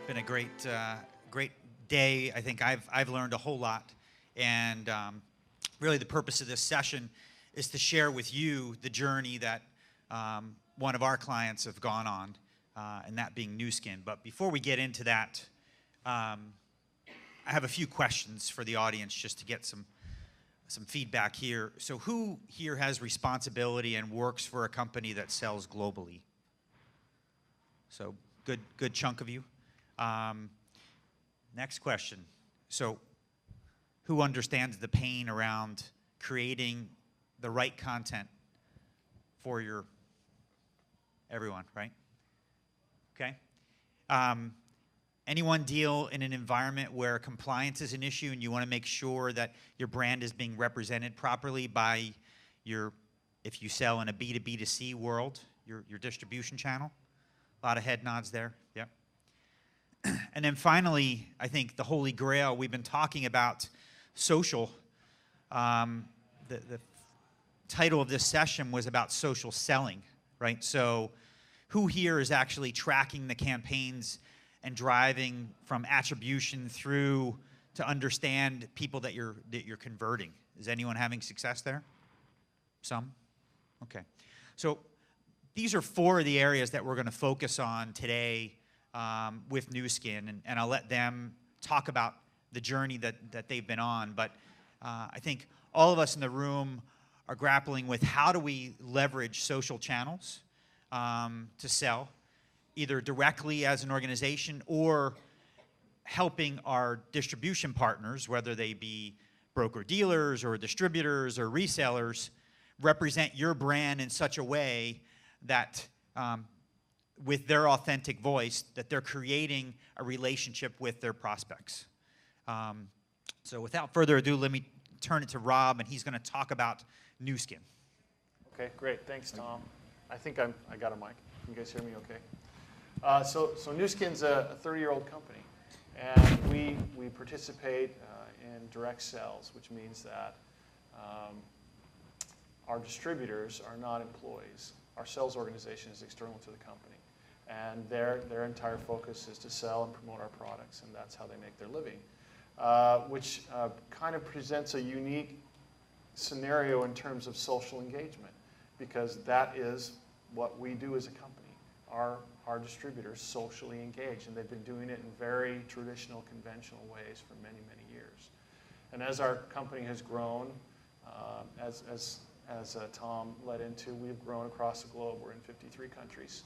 been a great day. I think I've learned a whole lot, and really the purpose of this session is to share with you the journey that one of our clients have gone on, and that being Nu Skin. But before we get into that, I have a few questions for the audience just to get some feedback here. So who here has responsibility and works for a company that sells globally? So good chunk of you. Next question. So who understands the pain around creating the right content for everyone, right? Okay. Anyone deal in an environment where compliance is an issue and you want to make sure that your brand is being represented properly by if you sell in a B2B2C world, your distribution channel? A lot of head nods there, yep. And then finally, I think the holy grail, we've been talking about social. The title of this session was about social selling, right? So who here is actually tracking the campaigns and driving from attribution through to understand people that you're converting? Is anyone having success there? Some? Okay. So these are four of the areas that we're going to focus on today with Nu Skin, and I'll let them talk about the journey that they've been on. But I think all of us in the room are grappling with how do we leverage social channels to sell, either directly as an organization or helping our distribution partners, whether they be broker-dealers or distributors or resellers, represent your brand in such a way that with their authentic voice, that they're creating a relationship with their prospects. So without further ado, let me turn it to Rob, and he's going to talk about Nu Skin. Okay, great. Thanks, Tom. I think I got a mic. Can you guys hear me okay? So Nu Skin's a 30-year-old company, and we participate in direct sales, which means that our distributors are not employees. Our sales organization is external to the company, and their entire focus is to sell and promote our products, and that's how they make their living, which kind of presents a unique scenario in terms of social engagement, because that is what we do as a company. Our distributors socially engage, and they've been doing it in very traditional, conventional ways for many, many years. And as our company has grown, as Tom led into, we've grown across the globe. We're in 53 countries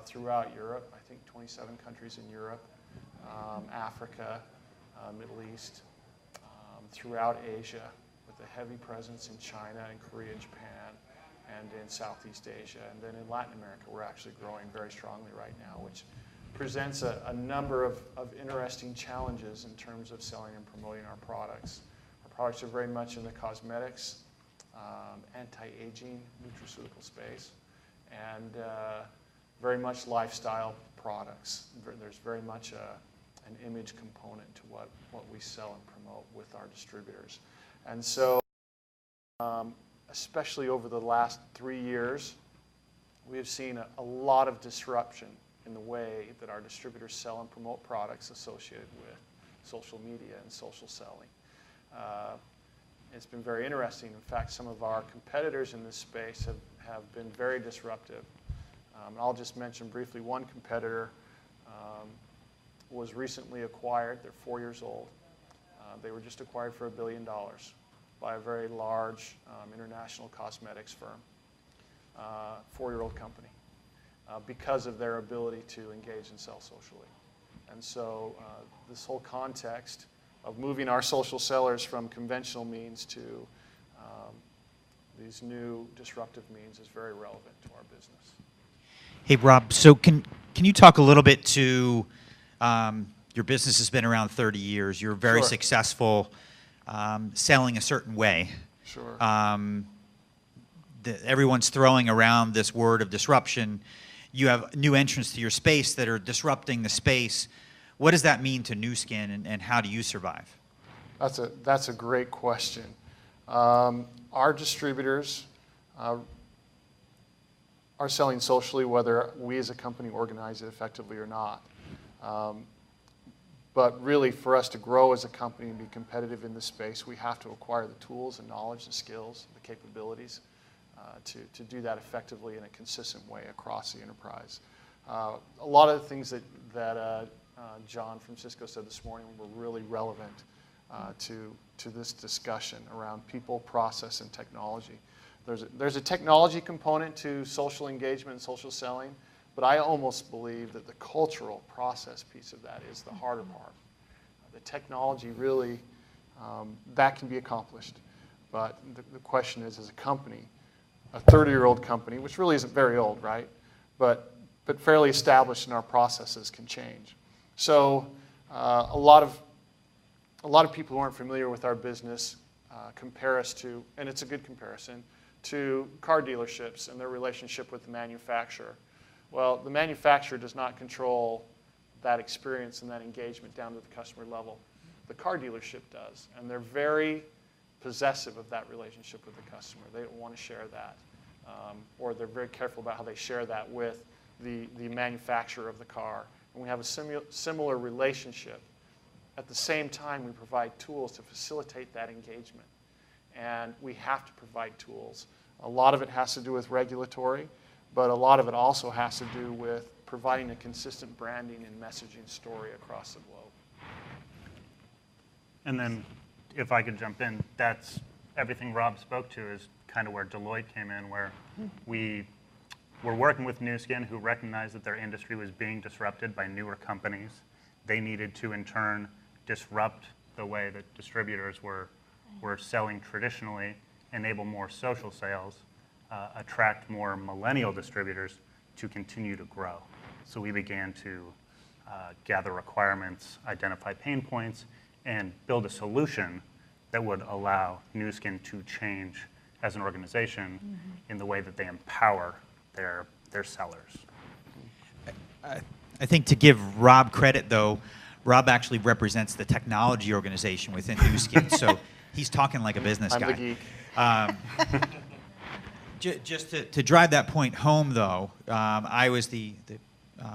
throughout Europe, I think 27 countries in Europe, Africa, Middle East, throughout Asia, with a heavy presence in China and Korea and Japan, and in Southeast Asia. And then in Latin America, we're actually growing very strongly right now, which presents a number of interesting challenges in terms of selling and promoting our products. Our products are very much in the cosmetics, anti-aging, nutraceutical space, and very much lifestyle products. There's very much an image component to what we sell and promote with our distributors. And so, especially over the last 3 years, we have seen a lot of disruption in the way that our distributors sell and promote products associated with social media and social selling. It's been very interesting. In fact, some of our competitors in this space have been very disruptive. I'll just mention briefly one competitor was recently acquired. They're 4 years old. They were just acquired for $1 billion by a very large international cosmetics firm, 4-year-old company, because of their ability to engage and sell socially. And so this whole context of moving our social sellers from conventional means to these new disruptive means is very relevant to our business. Hey, Rob, so can you talk a little bit to your business has been around 30 years. You're very Sure. successful selling a certain way. Sure. Everyone's throwing around this word of disruption. You have new entrants to your space that are disrupting the space. What does that mean to Nu Skin, and how do you survive? That's a great question. Our distributors are selling socially, whether we as a company organize it effectively or not. But really, for us to grow as a company and be competitive in this space, we have to acquire the tools and knowledge and skills, the capabilities to do that effectively in a consistent way across the enterprise. A lot of the things that John from Cisco said this morning were really relevant to this discussion around people, process, and technology. There's a technology component to social engagement and social selling, but I almost believe that the cultural process piece of that is the harder part. The technology really, that can be accomplished. But the question is, as a company, a 30-year-old company, which really isn't very old, right? But fairly established in our processes can change. So a lot of people who aren't familiar with our business compare us to, and it's a good comparison, to car dealerships and their relationship with the manufacturer. Well, the manufacturer does not control that experience and that engagement down to the customer level. The car dealership does, and they're very possessive of that relationship with the customer. They don't want to share that, or they're very careful about how they share that with the manufacturer of the car. And we have a similar relationship. At the same time, we provide tools to facilitate that engagement. And we have to provide tools. A lot of it has to do with regulatory, but a lot of it also has to do with providing a consistent branding and messaging story across the globe. And then, if I could jump in, that's everything Rob spoke to is kind of where Deloitte came in, where we were working with Nu Skin, who recognized that their industry was being disrupted by newer companies. They needed to, in turn, disrupt the way that distributors were selling traditionally, enable more social sales, attract more millennial distributors to continue to grow. So we began to gather requirements, identify pain points, and build a solution that would allow Nu Skin to change as an organization in the way that they empower their sellers. I think to give Rob credit, though, Rob actually represents the technology organization within Nu Skin, so he's talking like a business guy. I'm the geek. Just to drive that point home, though, I was the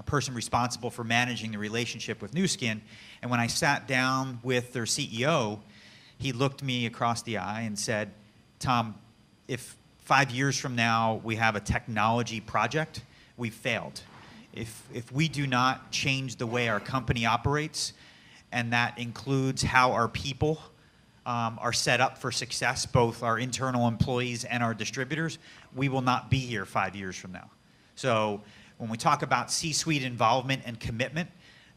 person responsible for managing the relationship with Nu Skin, and when I sat down with their CEO, he looked me across the eye and said, "Tom, if 5 years from now we have a technology project, we've failed. If we do not change the way our company operates, and that includes how our people are set up for success, both our internal employees and our distributors, we will not be here 5 years from now." So when we talk about C-suite involvement and commitment,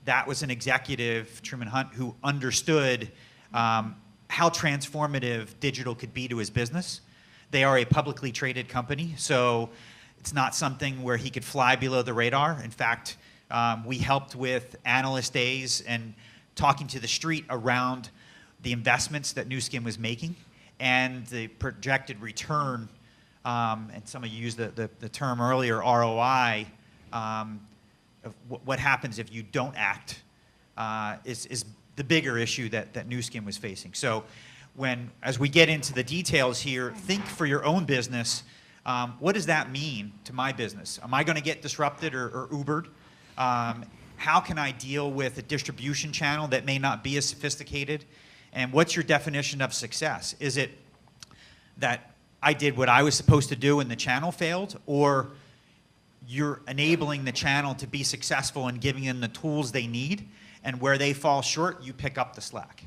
that was an executive, Truman Hunt, who understood how transformative digital could be to his business. They are a publicly traded company, so it's not something where he could fly below the radar. In fact, we helped with analyst days and talking to the street around the investments that Nu Skin was making and the projected return, and some of you used the term earlier, ROI, of what happens if you don't act, is the bigger issue that Nu Skin was facing. So as we get into the details here, think for your own business, what does that mean to my business? Am I going to get disrupted or Ubered? How can I deal with a distribution channel that may not be as sophisticated? And what's your definition of success? Is it that I did what I was supposed to do and the channel failed? Or you're enabling the channel to be successful and giving them the tools they need, and where they fall short, you pick up the slack?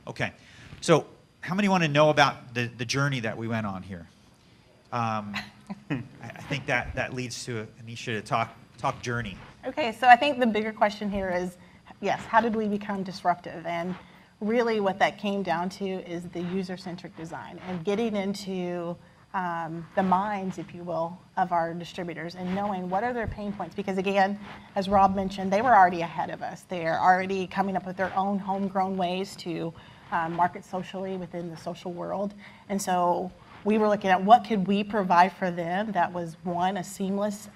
Okay, so how many want to know about the journey that we went on here? I think that leads to Anesha to talk journey. Okay, so I think the bigger question here is, yes, how did we become disruptive? And really what that came down to is the user-centric design and getting into the minds, if you will, of our distributors and knowing what are their pain points. Because again, as Rob mentioned, they were already ahead of us. They are already coming up with their own homegrown ways to market socially within the social world. And so we were looking at what could we provide for them that was, one, a seamless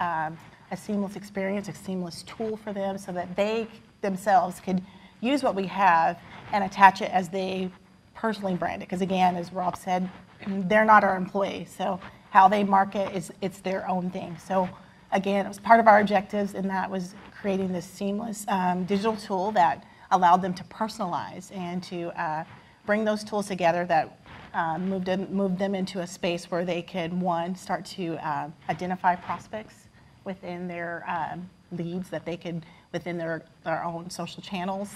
experience, a seamless tool for them so that they themselves could use what we have and attach it as they personally brand it. Because again, as Rob said, they're not our employees, so how they market it's their own thing. So again, it was part of our objectives, and that was creating this seamless digital tool that allowed them to personalize and to bring those tools together that moved them into a space where they could, one, start to identify prospects within their leads that they could, within their own social channels,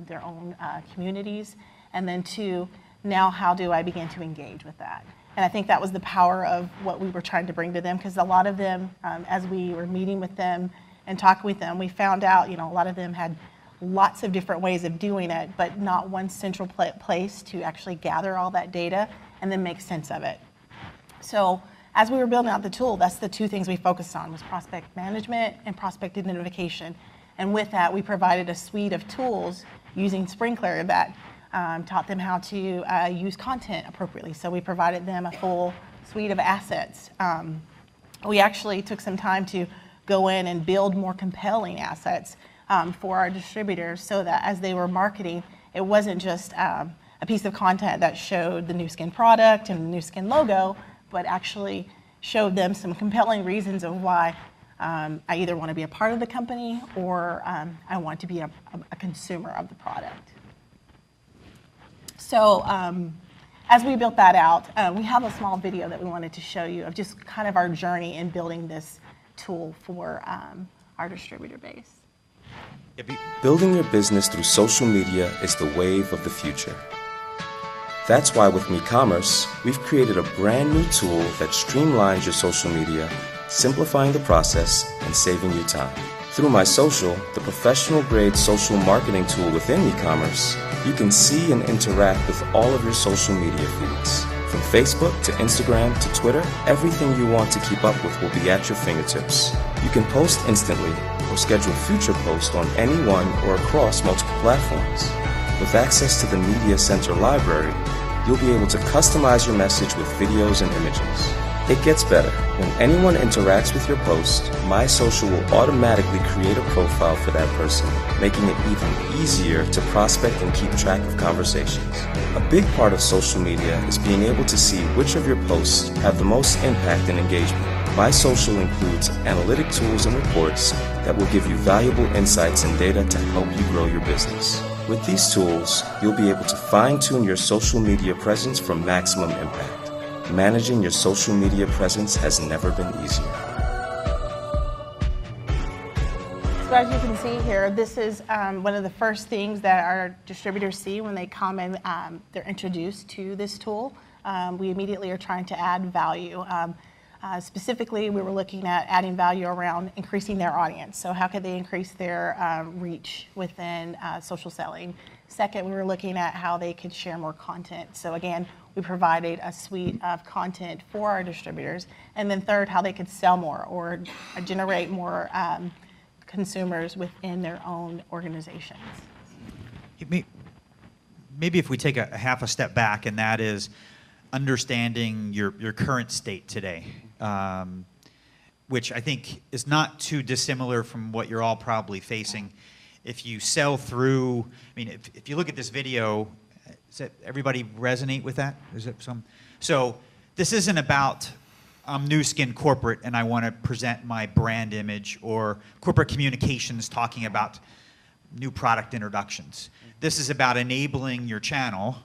their own communities, and then two, now how do I begin to engage with that? And I think that was the power of what we were trying to bring to them, because a lot of them, as we were meeting with them and talking with them, we found out, a lot of them had lots of different ways of doing it, but not one central place to actually gather all that data and then make sense of it. So as we were building out the tool, that's the two things we focused on, was prospect management and prospect identification. And with that, we provided a suite of tools using Sprinklr that taught them how to use content appropriately. So we provided them a full suite of assets. We actually took some time to go in and build more compelling assets for our distributors, so that as they were marketing, it wasn't just a piece of content that showed the Nu Skin product and the Nu Skin logo, but actually showed them some compelling reasons of why I either want to be a part of the company or I want to be a consumer of the product. So as we built that out, we have a small video that we wanted to show you of just kind of our journey in building this tool for our distributor base. Building your business through social media is the wave of the future. That's why with McCommerce, we've created a brand new tool that streamlines your social media, simplifying the process and saving you time. Through My Social, the professional-grade social marketing tool within McCommerce, you can see and interact with all of your social media feeds. From Facebook to Instagram to Twitter, everything you want to keep up with will be at your fingertips. You can post instantly or schedule future posts on any one or across multiple platforms. With access to the Media Center library, you'll be able to customize your message with videos and images. It gets better. When anyone interacts with your post, My Social will automatically create a profile for that person, making it even easier to prospect and keep track of conversations. A big part of social media is being able to see which of your posts have the most impact and engagement. My Social includes analytic tools and reports that will give you valuable insights and data to help you grow your business. With these tools, you'll be able to fine-tune your social media presence for maximum impact. Managing your social media presence has never been easier. So as you can see here, this is one of the first things that our distributors see when they come and they're introduced to this tool. We immediately are trying to add value. Specifically, we were looking at adding value around increasing their audience. So how could they increase their reach within social selling? Second, we were looking at how they could share more content. So again, we provided a suite of content for our distributors. And then third, how they could sell more or generate more consumers within their own organizations. Maybe if we take a half a step back, and that is understanding your current state today, which I think is not too dissimilar from what you're all probably facing. If you sell through, if you look at this video, does that everybody resonate with that? Is it some? So this isn't about I'm Nu Skin corporate and I want to present my brand image, or corporate communications talking about new product introductions. This is about enabling your channel,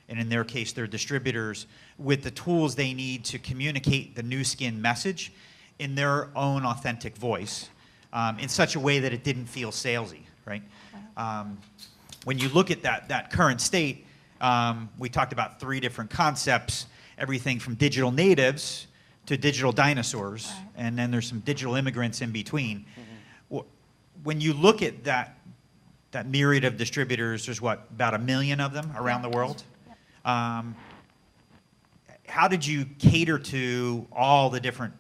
and in their case, their distributors, with the tools they need to communicate the Nu Skin message in their own authentic voice, in such a way that it didn't feel salesy, right? When you look at that current state, we talked about 3 different concepts, everything from digital natives to digital dinosaurs, right, and then there's some digital immigrants in between. Mm-hmm. When you look at that myriad of distributors, there's about 1 million of them around the world. How did you cater to all the different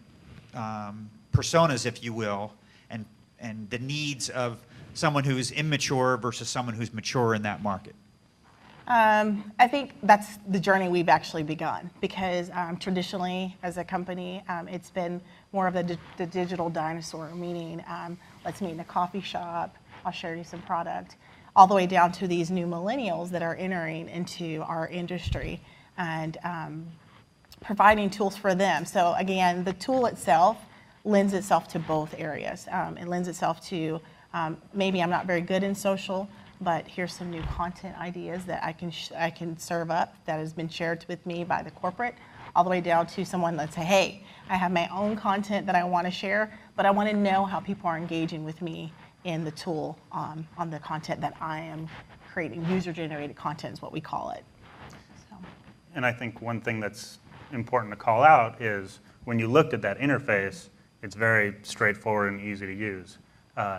personas, if you will, and the needs of someone who's immature versus someone who's mature in that market? I think that's the journey we've actually begun, because traditionally as a company, it's been more of the digital dinosaur, meaning let's meet in a coffee shop, I'll share you some product, all the way down to these new millennials that are entering into our industry and providing tools for them. So again, the tool itself lends itself to both areas. It lends itself to maybe I'm not very good in social, but here's some new content ideas that I can serve up that has been shared with me by the corporate, all the way down to someone that say, hey, I have my own content that I want to share, but I want to know how people are engaging with me in the tool on the content that I am creating. User-generated content is what we call it. So. And I think one thing that's important to call out is when you looked at that interface, it's very straightforward and easy to use.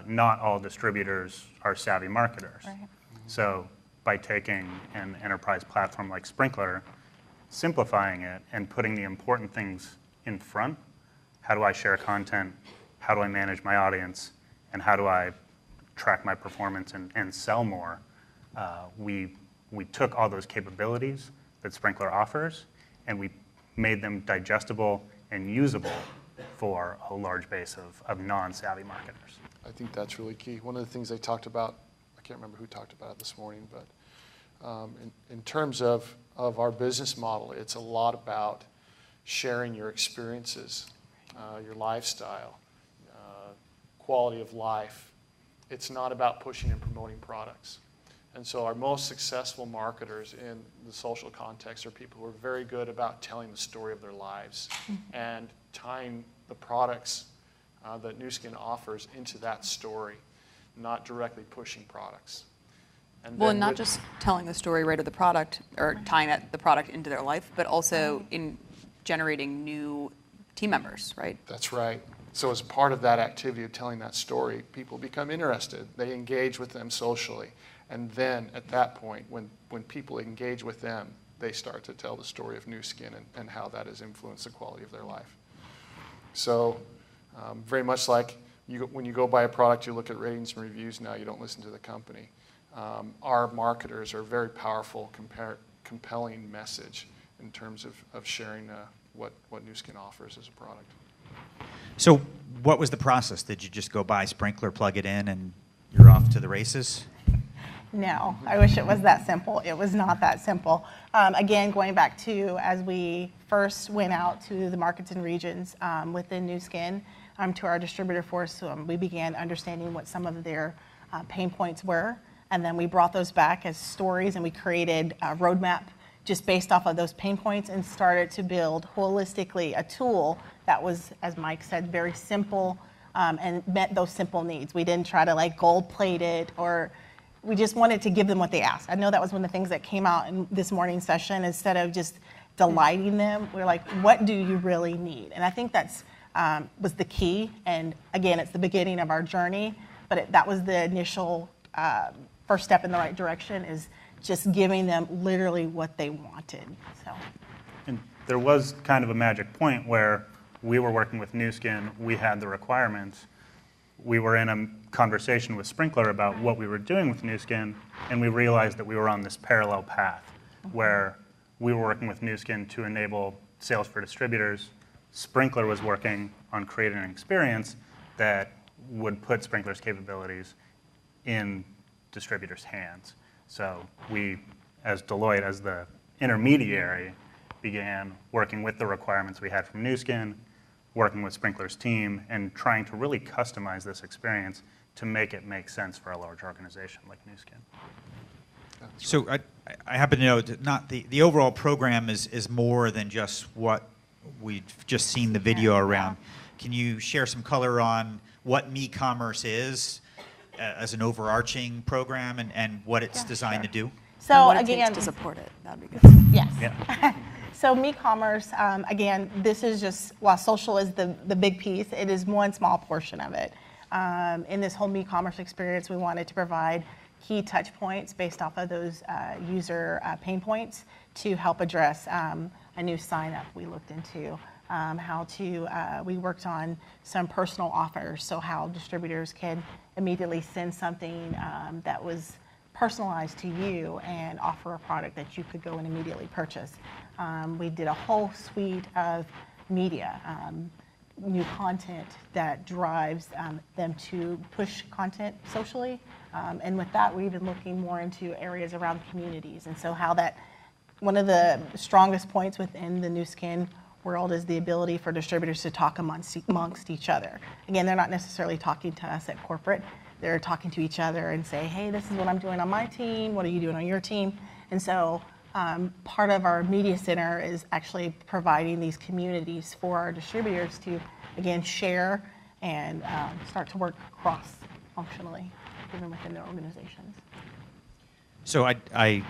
Not all distributors are savvy marketers. Right. So by taking an enterprise platform like Sprinklr, simplifying it and putting the important things in front, how do I share content, how do I manage my audience, and how do I track my performance and sell more, we took all those capabilities that Sprinklr offers and we made them digestible and usable for a large base of non-savvy marketers. I think that's really key. One of the things they talked about, I can't remember who talked about it this morning, but in terms of our business model, it's a lot about sharing your experiences, your lifestyle, quality of life. It's not about pushing and promoting products. And so our most successful marketers in the social context are people who are very good about telling the story of their lives and tying the products that Nu Skin offers into that story, not directly pushing products. And not just telling the story right of the product or tying the product into their life, but also in generating new team members, right? That's right. So as part of that activity of telling that story, people become interested. They engage with them socially. And then at that point, when people engage with them, they start to tell the story of Nu Skin and how that has influenced the quality of their life. So very much like when you go buy a product, you look at ratings and reviews now, you don't listen to the company. Our marketers are a very powerful, compelling message in terms of sharing what Nu Skin offers as a product. So what was the process? Did you just go buy Sprinklr, plug it in, and you're off to the races? No, I wish it was that simple. It was not that simple. Again, going back to as we first went out to the markets and regions within Nu Skin, to our distributor force, we began understanding what some of their pain points were, and then we brought those back as stories, and we created a roadmap just based off of those pain points and started to build holistically a tool that was, as Mike said, very simple and met those simple needs. We didn't try to like gold plate it, or we just wanted to give them what they asked. I know that was one of the things that came out in this morning's session. Instead of just delighting them, we're like, what do you really need? And I think that's was the key. And again, it's the beginning of our journey, but that was the initial first step in the right direction, is just giving them literally what they wanted. So. And there was kind of a magic point where we were working with Nu Skin, we had the requirements, we were in a conversation with Sprinklr about what we were doing with Nu Skin, and we realized that we were on this parallel path where we were working with Nu Skin to enable sales for distributors. Sprinklr was working on creating an experience that would put Sprinklr's capabilities in distributors' hands. So we, as Deloitte, as the intermediary, began working with the requirements we had from Nu Skin, working with Sprinklr's team, and trying to really customize this experience to make it make sense for a large organization like Nu Skin. So I happen to know that not the overall program is more than just what we've just seen the video around. Can you share some color on what MeCommerce is as an overarching program and what it's designed to do? So and what it again, takes to support it, that'd be good. Yes. Yeah. So MeCommerce, again, this is just, while social is the big piece, it is one small portion of it. In this whole MeCommerce experience, we wanted to provide key touch points based off of those user pain points to help address a new sign up. We looked into we worked on some personal offers, so how distributors can immediately send something that was personalized to you and offer a product that you could go and immediately purchase. We did a whole suite of media, new content that drives them to push content socially. And with that, we're even looking more into areas around communities. And so how that, one of the strongest points within the Nu Skin world is the ability for distributors to talk amongst each other. Again, they're not necessarily talking to us at corporate. They're talking to each other and say, hey, this is what I'm doing on my team. What are you doing on your team? And so part of our media center is actually providing these communities for our distributors to, again, share and start to work cross-functionally, even within their organizations. So I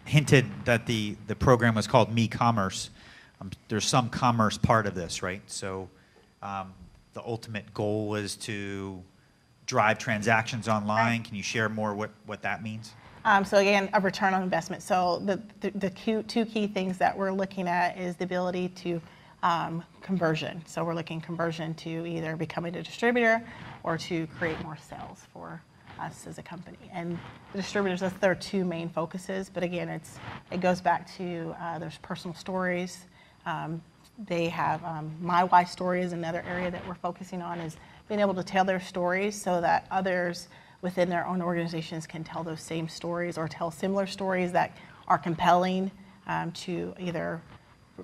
hinted that the program was called Me Commerce. There's some commerce part of this, right? So the ultimate goal is to drive transactions online. Right. Can you share more what that means? So again, a return on investment. So the two key things that we're looking at is the ability to conversion. So we're looking conversion to either becoming a distributor or to create more sales for us as a company. And the distributors, that's their two main focuses. But again, it goes back to there's personal stories. They have My Why story is another area that we're focusing on, is being able to tell their stories so that others within their own organizations can tell those same stories or tell similar stories that are compelling to either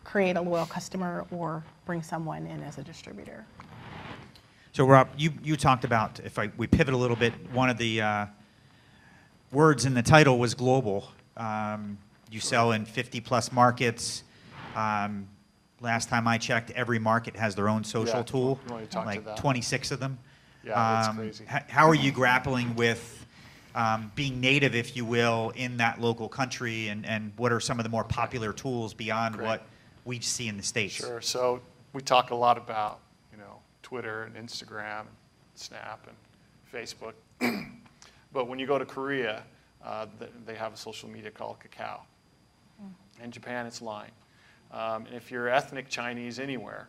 create a loyal customer or bring someone in as a distributor. So Rob, you talked about, we pivot a little bit, one of the words in the title was global. You sell in 50+ markets. Last time I checked, every market has their own social tool, like 26 of them. Yeah, that's crazy. How are you grappling with being native, if you will, in that local country, and what are some of the more popular tools beyond what we see in the States? Sure. So we talk a lot about, Twitter and Instagram and Snap and Facebook. But when you go to Korea, they have a social media called Kakao. In Japan, it's Line. And if you're ethnic Chinese anywhere,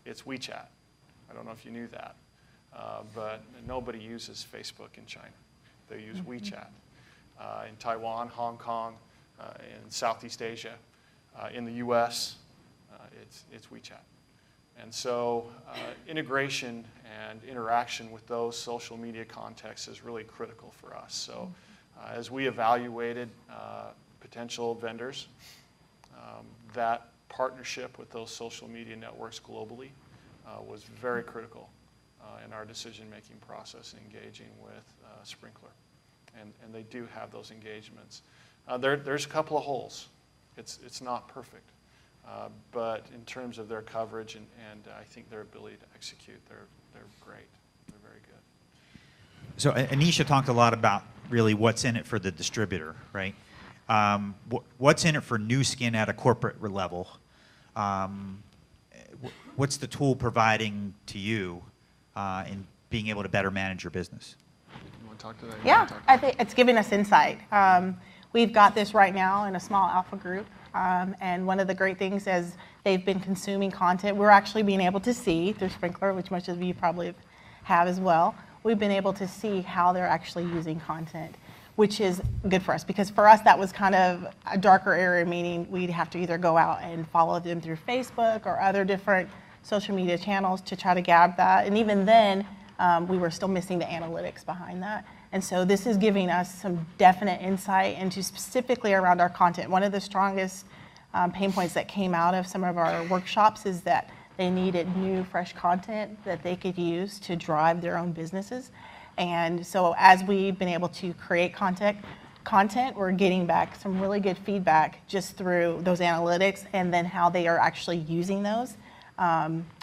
it's WeChat. I don't know if you knew that. But nobody uses Facebook in China. They use WeChat. In Taiwan, Hong Kong, in Southeast Asia, in the US, it's WeChat. And so integration and interaction with those social media contexts is really critical for us. So as we evaluated potential vendors, that partnership with those social media networks globally was very critical in our decision-making process in engaging with Sprinklr. And they do have those engagements. There's a couple of holes. It's not perfect. But in terms of their coverage and I think their ability to execute, they're great. They're very good. So Anesha talked a lot about really what's in it for the distributor, right? What's in it for Nu Skin at a corporate level? What's the tool providing to you in being able to better manage your business? You want to talk to that? Yeah, I think it's giving us insight. We've got this right now in a small alpha group. And one of the great things as they've been consuming content, we're actually being able to see through Sprinklr, which much of you probably have as well, we've been able to see how they're actually using content, which is good for us. Because for us, that was kind of a darker area, meaning we'd have to either go out and follow them through Facebook or other different social media channels to try to grab that. And even then, we were still missing the analytics behind that. And so this is giving us some definite insight into specifically around our content. One of the strongest pain points that came out of some of our workshops is that they needed new, fresh content that they could use to drive their own businesses. And so as we've been able to create content, we're getting back some really good feedback just through those analytics and then how they are actually using those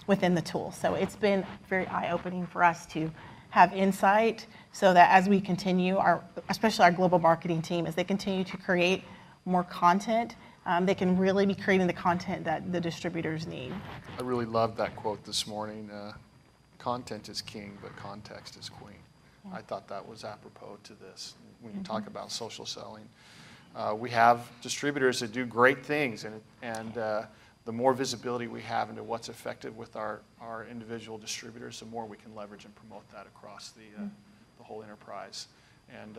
within the tool. So it's been very eye-opening for us to have insight so that as we continue, especially our global marketing team, as they continue to create more content, they can really be creating the content that the distributors need. I really loved that quote this morning. Content is king, but context is queen. I thought that was apropos to this. When you talk about social selling, we have distributors that do great things, and the more visibility we have into what's effective with our individual distributors, the more we can leverage and promote that across the whole enterprise. And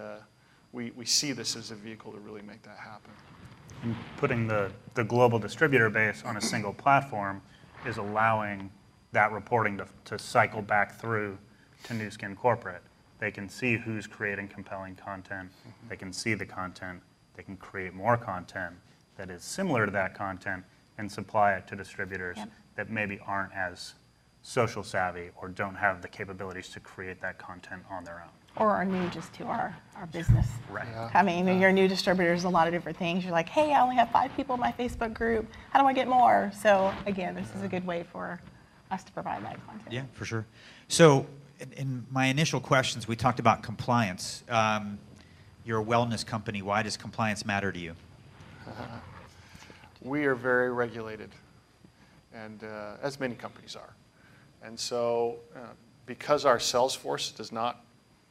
we see this as a vehicle to really make that happen. And putting the global distributor base on a single platform is allowing that reporting to cycle back through to Nu Skin Corporate. They can see who's creating compelling content. They can see the content. They can create more content that is similar to that content and supply it to distributors. Yep. that maybe aren't as social savvy or don't have the capabilities to create that content on their own. Or are new just to our business. Right. Yeah. I mean, when you're a new distributor, there's a lot of different things. You're like, hey, I only have 5 people in my Facebook group. How do I get more? So again, this is a good way for us to provide that content. Yeah, for sure. So in my initial questions, we talked about compliance. You're a wellness company. Why does compliance matter to you? We are very regulated, and as many companies are. And so because our sales force does not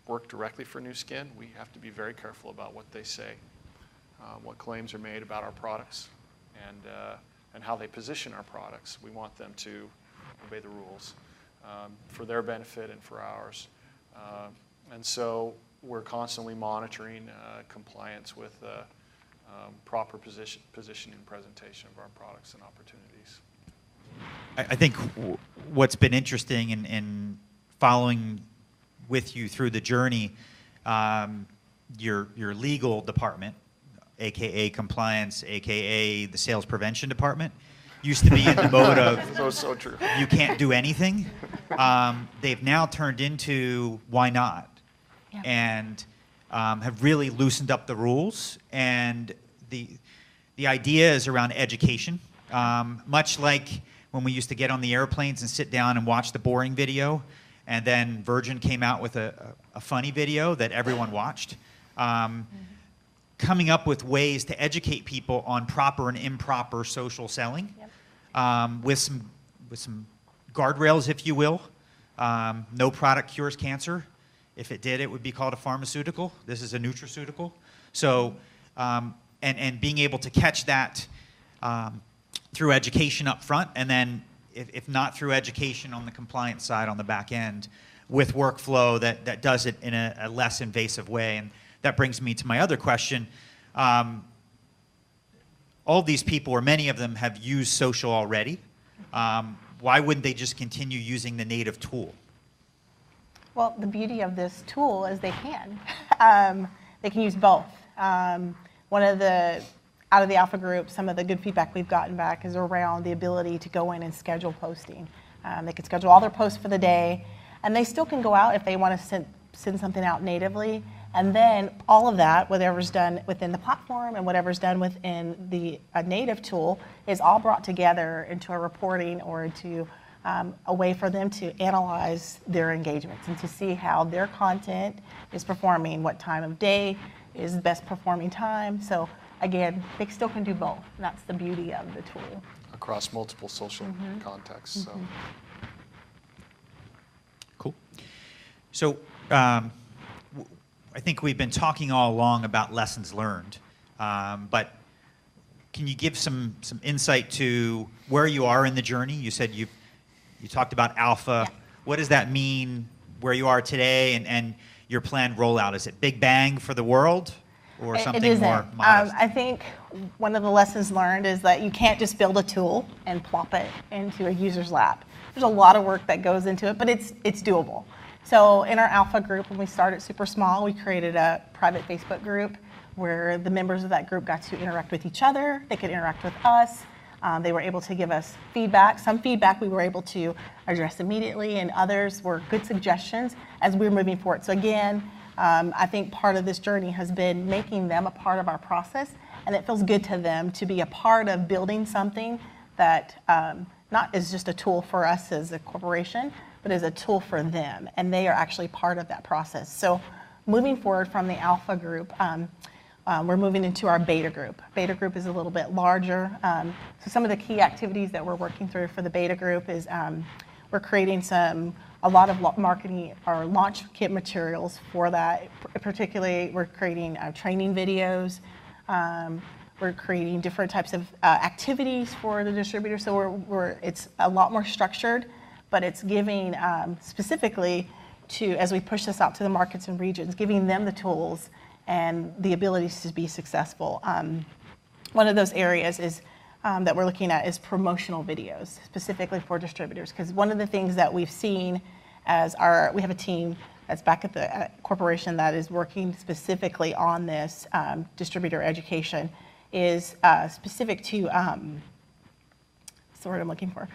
work directly for Nu Skin, we have to be very careful about what they say, what claims are made about our products, and how they position our products. We want them to obey the rules for their benefit and for ours. And so we're constantly monitoring compliance with proper position and presentation of our products and opportunities. I think what's been interesting in following with you through the journey, your legal department, AKA compliance, AKA the sales prevention department, used to be in the mode of So true. you can't do anything. They've now turned into why not, Yeah. and have really loosened up the rules. And the idea is around education, much like when we used to get on the airplanes and sit down and watch the boring video, and then Virgin came out with a funny video that everyone watched. Coming up with ways to educate people on proper and improper social selling, with some guardrails, if you will. No product cures cancer. If it did, it would be called a pharmaceutical. This is a nutraceutical. So, and being able to catch that through education up front, and then if not through education on the compliance side on the back end, with workflow that does it in a less invasive way. And that brings me to my other question. All these people, or many of them, have used social already. Why wouldn't they just continue using the native tool? Well, the beauty of this tool is they can. They can use both. One of the, out of the alpha group, some of the good feedback we've gotten back is around the ability to go in and schedule posting. They can schedule all their posts for the day, and they still can go out if they want to send something out natively. And then all of that, whatever's done within the platform and whatever's done within the native tool, is all brought together into a reporting or into a way for them to analyze their engagements and to see how their content is performing, what time of day is the best performing time. So again, they still can do both. And that's the beauty of the tool. Across multiple social contexts. So. Cool. So I think we've been talking all along about lessons learned, but can you give some insight to where you are in the journey? You said you talked about alpha. Yeah. What does that mean where you are today and your planned rollout? Is it big bang for the world or something it isn't. more modest? I think one of the lessons learned is that you can't just build a tool and plop it into a user's lap. There's a lot of work that goes into it, but it's doable. So in our alpha group, when we started super small, we created a private Facebook group where the members of that group got to interact with each other. They could interact with us. They were able to give us feedback. Some feedback we were able to address immediately, and others were good suggestions as we were moving forward. So again, I think part of this journey has been making them a part of our process, and it feels good to them to be a part of building something that not is just a tool for us as a corporation, but is a tool for them, and they are actually part of that process. So moving forward from the alpha group, we're moving into our beta group. Beta group is a little bit larger. So some of the key activities that we're working through for the beta group is we're creating a lot of marketing or launch kit materials for that. Particularly, we're creating training videos. We're creating different types of activities for the distributor. So it's a lot more structured, but it's giving specifically to, as we push this out to the markets and regions, giving them the tools and the abilities to be successful. One of those areas is that we're looking at is promotional videos, specifically for distributors. Because one of the things that we've seen as we have a team that's back at the corporation that is working specifically on this distributor education, is specific to, what's the word I'm looking for?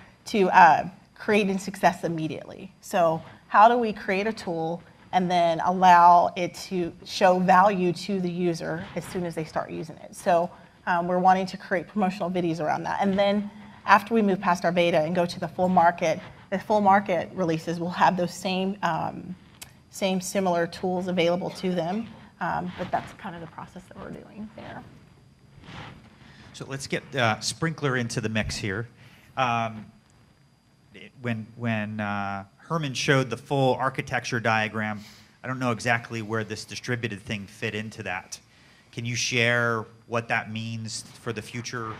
creating success immediately. So how do we create a tool and then allow it to show value to the user as soon as they start using it? So we're wanting to create promotional videos around that. And then after we move past our beta and go to the full market releases will have those same similar tools available to them. But that's kind of the process that we're doing there. So let's get Sprinklr into the mix here. When Herman showed the full architecture diagram, I don't know exactly where this distributed thing fit into that. Can you share what that means for the future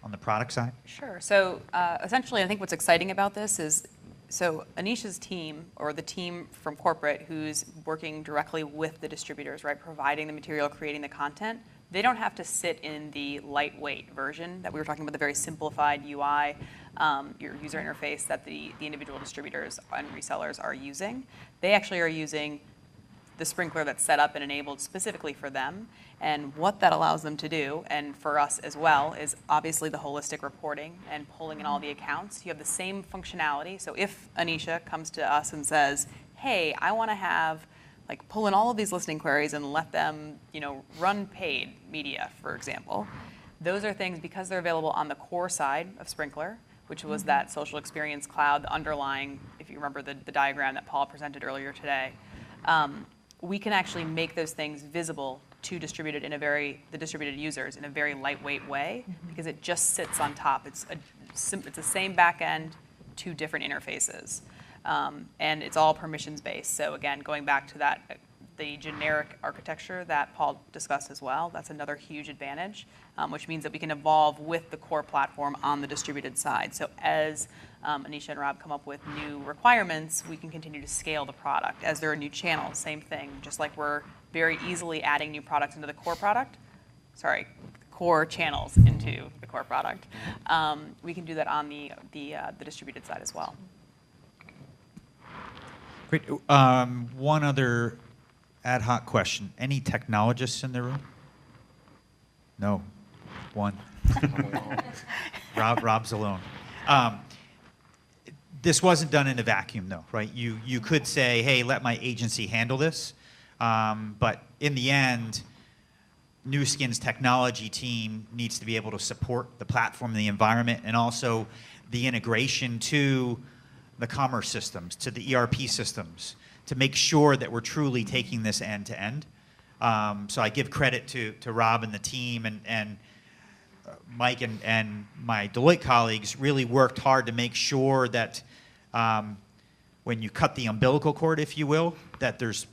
on the product side? Sure. So essentially, I think what's exciting about this is, so Anesha's team, or the team from corporate who's working directly with the distributors, right, providing the material, creating the content, they don't have to sit in the lightweight version that we were talking about, the very simplified UI, your user interface that the individual distributors and resellers are using. They actually are using the Sprinklr that's set up and enabled specifically for them. And what that allows them to do, and for us as well, is obviously the holistic reporting and pulling in all the accounts. You have the same functionality. So if Anesha comes to us and says, hey, I want to have, like, pull in all of these listening queries and let them, run paid media, for example. Those are things, because they're available on the core side of Sprinklr, which was that social experience cloud, the underlying, if you remember the diagram that Paul presented earlier today, we can actually make those things visible to the distributed users in a very lightweight way, because it just sits on top. It's the same back end, two different interfaces. And it's all permissions based. So again, going back to that, the generic architecture that Paul discussed as well, that's another huge advantage, which means that we can evolve with the core platform on the distributed side. So as Anesha and Rob come up with new requirements, we can continue to scale the product. As there are new channels, same thing. Just like we're very easily adding new products into the core channels into the core product, we can do that on the distributed side as well. Great. One other ad hoc question. Any technologists in the room? No. One. Rob's alone. This wasn't done in a vacuum, though, right? You could say, hey, let my agency handle this. But in the end, Nu Skin's technology team needs to be able to support the platform, the environment, and also the integration to the commerce systems, to the ERP systems, to make sure that we're truly taking this end to end. So I give credit to Rob and the team, and Mike and my Deloitte colleagues really worked hard to make sure that when you cut the umbilical cord, if you will, that there's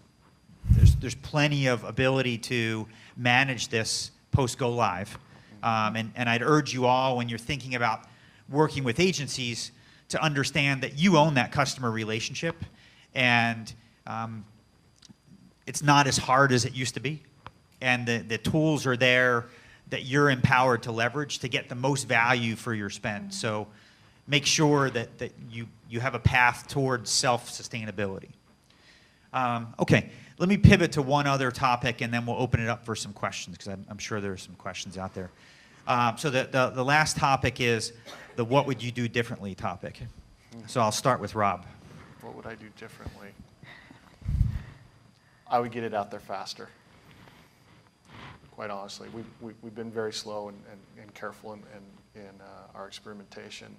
plenty of ability to manage this post go live. And I'd urge you all, when you're thinking about working with agencies, to understand that you own that customer relationship, and it's not as hard as it used to be. And the tools are there that you're empowered to leverage to get the most value for your spend. So make sure that you have a path towards self-sustainability. Okay, let me pivot to one other topic, and then we'll open it up for some questions, because I'm sure there are some questions out there. So the last topic is the what would you do differently topic. So I'll start with Rob. What would I do differently? I would get it out there faster. Quite honestly, we've been very slow and careful in our experimentation.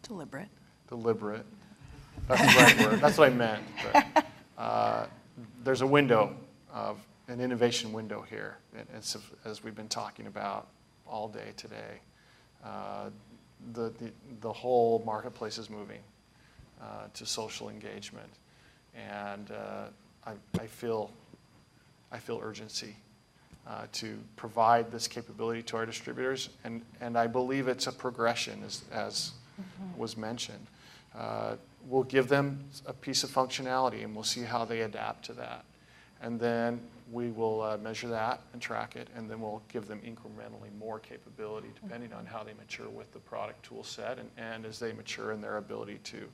Deliberate. Deliberate. That's the right word. That's what I meant. But, there's a window of an innovation window here, as we've been talking about all day today. The whole marketplace is moving to social engagement, and I feel urgency to provide this capability to our distributors, and I believe it's a progression, as was mentioned. We'll give them a piece of functionality, and we'll see how they adapt to that. And then we will measure that and track it, and then we'll give them incrementally more capability depending on how they mature with the product tool set and as they mature in their ability to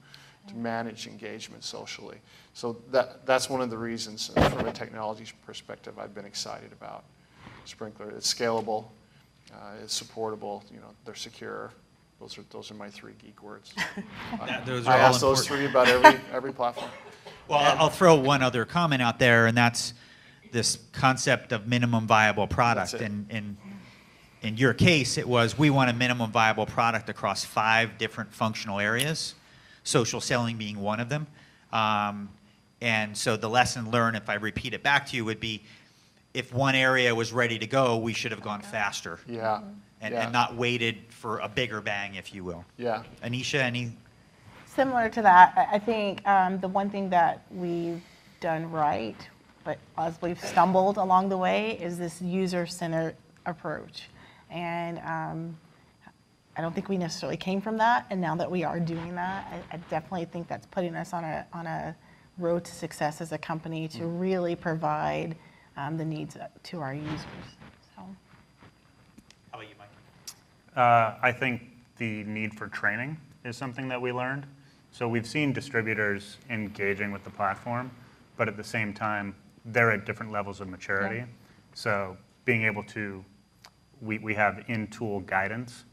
manage engagement socially. So that's one of the reasons from a technology perspective I've been excited about Sprinklr. It's scalable, it's supportable, they're secure, Those are my 3 geek words. Those are I all ask those important. 3 about every platform. Well, I'll throw one other comment out there, and that's this concept of minimum viable product. That's it. In your case, it was we want a minimum viable product across 5 different functional areas, social selling being one of them. And so the lesson learned, if I repeat it back to you, would be if one area was ready to go, we should have gone faster. Yeah. And not waited for a bigger bang, if you will. Yeah. Anesha, any? Similar to that, I think the one thing that we've done right, but as we've stumbled along the way, is this user-centered approach. And I don't think we necessarily came from that, and now that we are doing that, I definitely think that's putting us on a road to success as a company to really provide the needs to our users. So. How about you, Mike? I think the need for training is something that we learned. So we've seen distributors engaging with the platform, but at the same time, they're at different levels of maturity. Yeah. So being able to, we have in-tool guidance.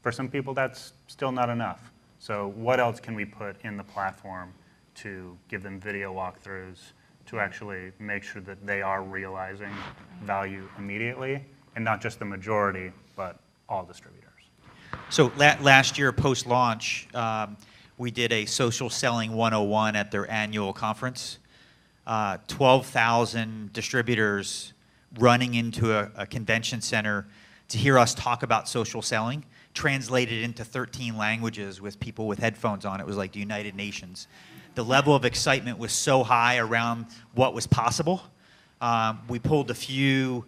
For some people, that's still not enough. So what else can we put in the platform to give them video walkthroughs, to actually make sure that they are realizing value immediately, and not just the majority, but all distributors. So last year, post-launch, we did a social selling 101 at their annual conference. 12,000 distributors running into a convention center to hear us talk about social selling, translated into 13 languages with people with headphones on. It was like the United Nations. The level of excitement was so high around what was possible. We pulled a few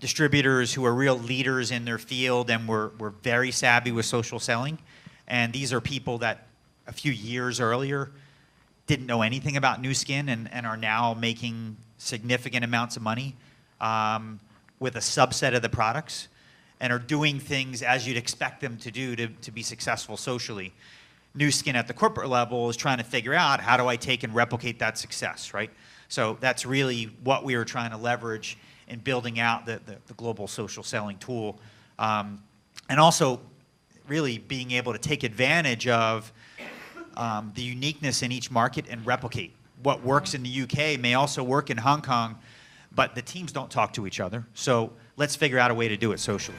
distributors who are real leaders in their field and were very savvy with social selling. And these are people that a few years earlier didn't know anything about Nu Skin and are now making significant amounts of money with a subset of the products and are doing things as you'd expect them to do to be successful socially. Nu Skin at the corporate level is trying to figure out how do I take and replicate that success, right? So that's really what we were trying to leverage in building out the global social selling tool. And also really being able to take advantage of the uniqueness in each market and replicate. What works in the UK may also work in Hong Kong, but the teams don't talk to each other. So let's figure out a way to do it socially.